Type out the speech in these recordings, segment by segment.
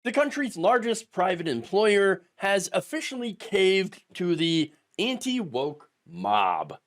The country's largest private employer has officially caved to the anti-woke mob.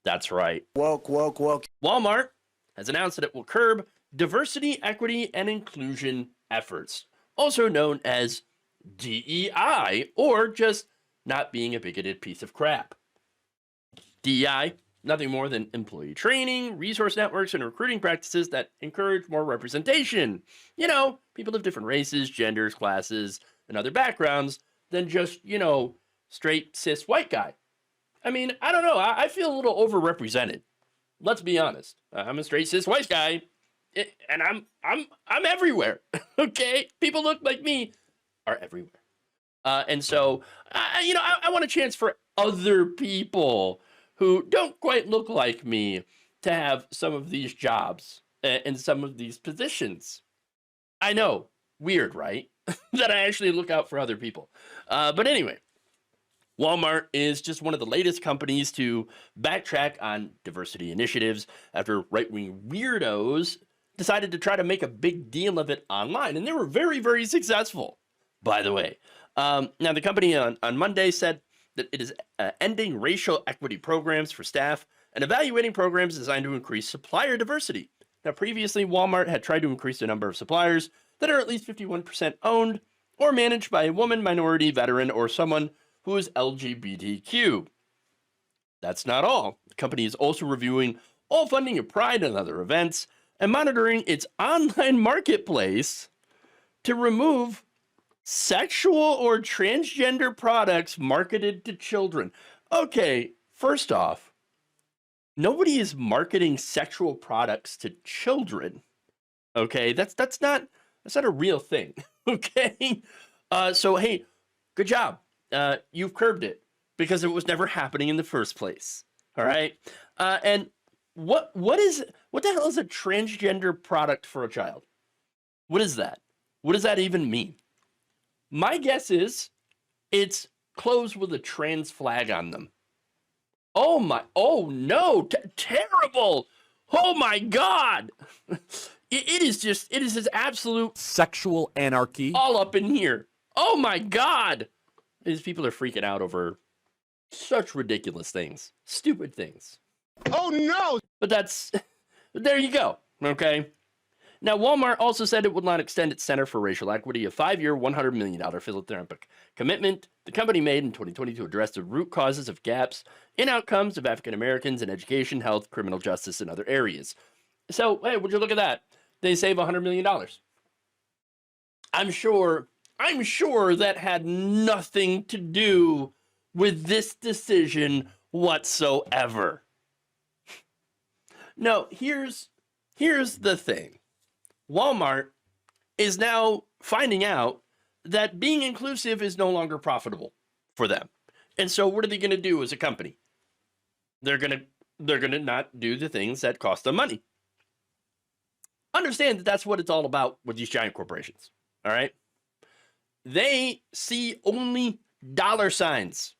That's right. Woke, woke, woke. Walmart has announced that it will curb diversity, equity, and inclusion efforts, also known as DEI, or just not being a bigoted piece of crap. DEI, nothing more than employee training, resource networks, and recruiting practices that encourage more representation. You know, people of different races, genders, classes, and other backgrounds than just, straight cis white guy. I mean, I don't know. I feel a little overrepresented. Let's be honest. I'm a straight cis white guy, and I'm everywhere. Okay, people look like me are everywhere, and so I want a chance for other people who don't quite look like me to have some of these jobs and some of these positions. I know, weird, right? That I actually look out for other people. But anyway, Walmart is just one of the latest companies to backtrack on diversity initiatives after right-wing weirdos decided to try to make a big deal of it online. And they were very, very successful, by the way. Now, the company on Monday said that it is ending racial equity programs for staff and evaluating programs designed to increase supplier diversity. Now, previously, Walmart had tried to increase the number of suppliers that are at least 51% owned or managed by a woman, minority, veteran, or someone who is LGBTQ. That's not all. The company is also reviewing all funding of Pride and other events and monitoring its online marketplace to remove sexual or transgender products marketed to children. Okay, first off, nobody is marketing sexual products to children. Okay, that's not a real thing. Okay, so hey, good job. You've curbed it because it was never happening in the first place. All right, and what the hell is a transgender product for a child? What is that? What does that even mean? My guess is it's clothes with a trans flag on them. Oh no, terrible. Oh my God. It is just absolute sexual anarchy. All up in here. Oh my God. These people are freaking out over such ridiculous things, stupid things. Oh no. But there you go. Okay. Now, Walmart also said it would not extend its Center for Racial Equity, a 5-year, $100 million philanthropic commitment the company made in 2020 to address the root causes of gaps in outcomes of African Americans in education, health, criminal justice, and other areas. So, hey, would you look at that? They save $100 million. I'm sure that had nothing to do with this decision whatsoever. No, here's the thing. Walmart is now finding out that being inclusive is no longer profitable for them. And so what are they going to do as a company? They're going to not do the things that cost them money. Understand that that's what it's all about with these giant corporations. All right? They see only dollar signs.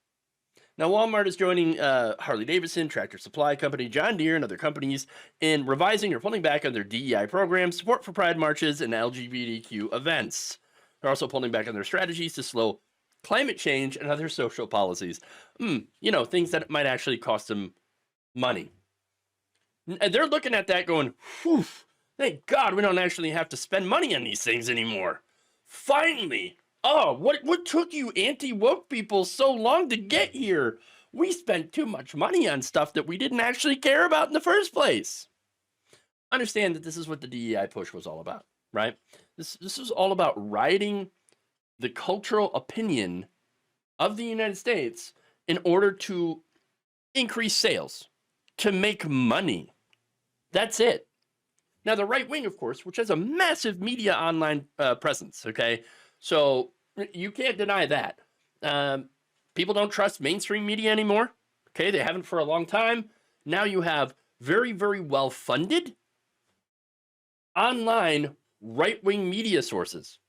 Now, Walmart is joining Harley-Davidson, Tractor Supply Company, John Deere, and other companies in revising or pulling back on their DEI programs, support for pride marches, and LGBTQ events. They're also pulling back on their strategies to slow climate change and other social policies. Things that might actually cost them money. And they're looking at that going, whew, thank God we don't actually have to spend money on these things anymore. Finally. Oh, what took you anti-woke people so long to get here? We spent too much money on stuff that we didn't actually care about in the first place. Understand that this is what the DEI push was all about, right? This is all about riding the cultural opinion of the United States in order to increase sales, to make money. That's it. Now, the right wing, of course, which has a massive media online presence, okay? So you can't deny that. People don't trust mainstream media anymore. Okay, they haven't for a long time. Now you have very, very well-funded online right-wing media sources.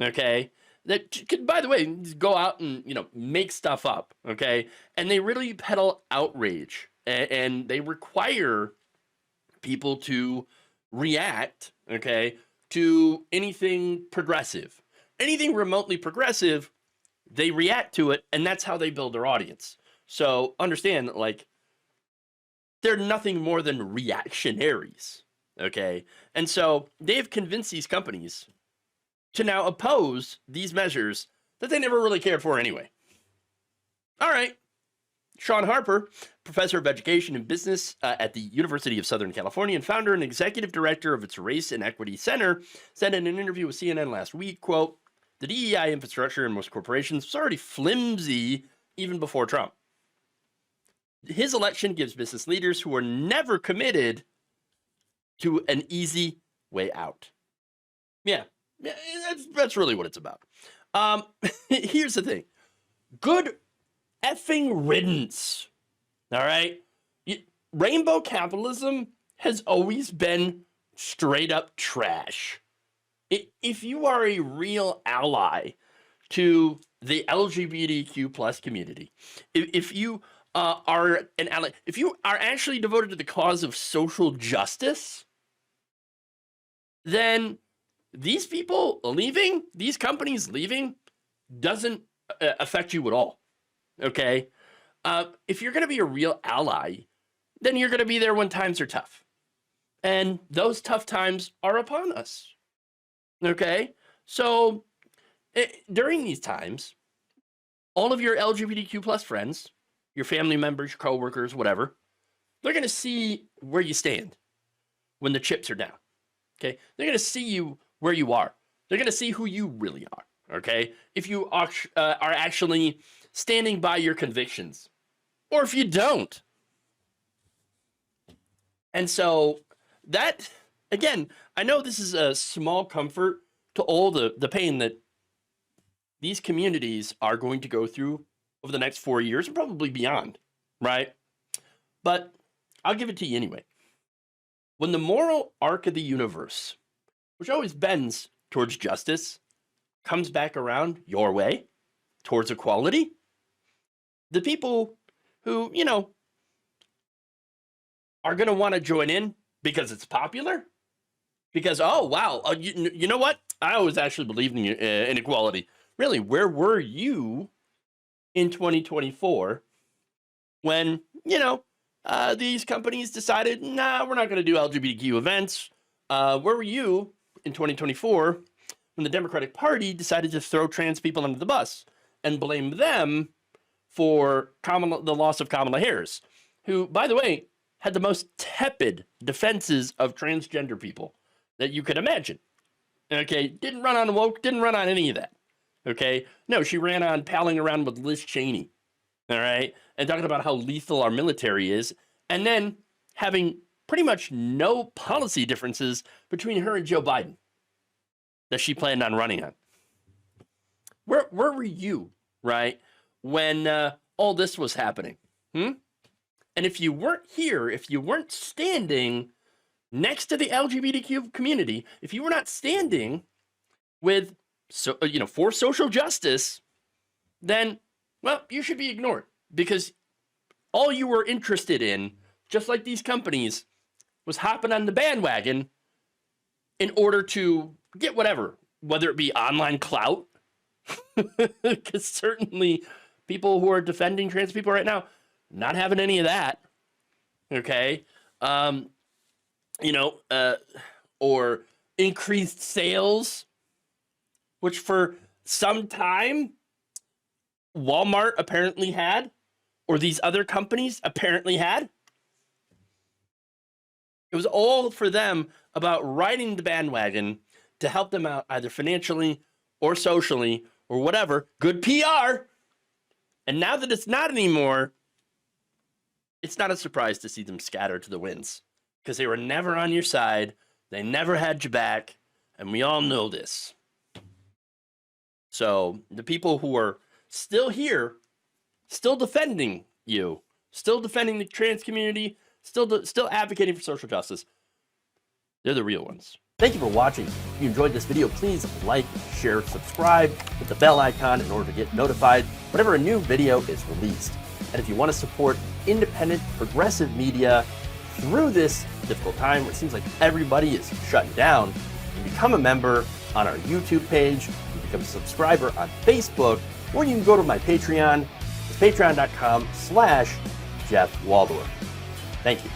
Okay, that could, by the way, go out and make stuff up. Okay, and they really peddle outrage, and they require people to react. Okay, to anything progressive. anything remotely progressive, they react to it, and that's how they build their audience. So understand that, like, they're nothing more than reactionaries, okay? And so they've convinced these companies to now oppose these measures that they never really cared for anyway. All right. Sean Harper, professor of education and business at the University of Southern California and founder and executive director of its Race and Equity Center, said in an interview with CNN last week, quote, the DEI infrastructure in most corporations was already flimsy even before Trump. His election gives business leaders who are never committed to an easy way out. Yeah, that's really what it's about. Here's the thing. Good effing riddance. All right? Rainbow capitalism has always been straight up trash. If you are a real ally to the LGBTQ plus community, if you are an ally, if you are actually devoted to the cause of social justice, then these people leaving, these companies leaving, doesn't affect you at all. Okay? If you're going to be a real ally, then you're going to be there when times are tough. And those tough times are upon us. Okay? So during these times, all of your LGBTQ plus friends, your family members, your coworkers, whatever, they're going to see where you stand when the chips are down. Okay? They're going to see you where you are. They're going to see who you really are. Okay? If you are actually standing by your convictions, or if you don't. And so that, again, I know this is a small comfort to all the pain that these communities are going to go through over the next 4 years and probably beyond, right? But I'll give it to you anyway. When the moral arc of the universe, which always bends towards justice, comes back around your way, towards equality, the people who, you know, are going to want to join in because it's popular, because, oh, wow, you know what? I always actually believed in inequality. Really, where were you in 2024 when, you know, these companies decided, nah, we're not going to do LGBTQ events? Where were you in 2024 when the Democratic Party decided to throw trans people under the bus and blame them for the loss of Kamala Harris, who, by the way, had the most tepid defenses of transgender people that you could imagine. Okay, didn't run on woke, didn't run on any of that. Okay, no, she ran on palling around with Liz Cheney, all right, and talking about how lethal our military is, and then having pretty much no policy differences between her and Joe Biden that she planned on running on. Where were you, right, when all this was happening? And if you weren't here, if you weren't standing next to the LGBTQ community, if you were not standing with, for social justice, then, well, you should be ignored, because all you were interested in, just like these companies, was hopping on the bandwagon in order to get whatever, whether it be online clout, because certainly people who are defending trans people right now, not having any of that, okay? Or increased sales, which for some time Walmart apparently had, or these other companies apparently had. It was all for them about riding the bandwagon to help them out either financially or socially or whatever. Good PR. And now that it's not anymore, it's not a surprise to see them scatter to the winds, because they were never on your side. They never had your back. And we all know this. So the people who are still here, still defending you, still defending the trans community, still advocating for social justice, they're the real ones. Thank you for watching. If you enjoyed this video, please like, share, subscribe, hit the bell icon in order to get notified whenever a new video is released. And if you want to support independent, progressive media through this difficult time where it seems like everybody is shutting down, you become a member on our YouTube page, you become a subscriber on Facebook, or you can go to my Patreon. It's patreon.com/Jeff Waldorf. Thank you.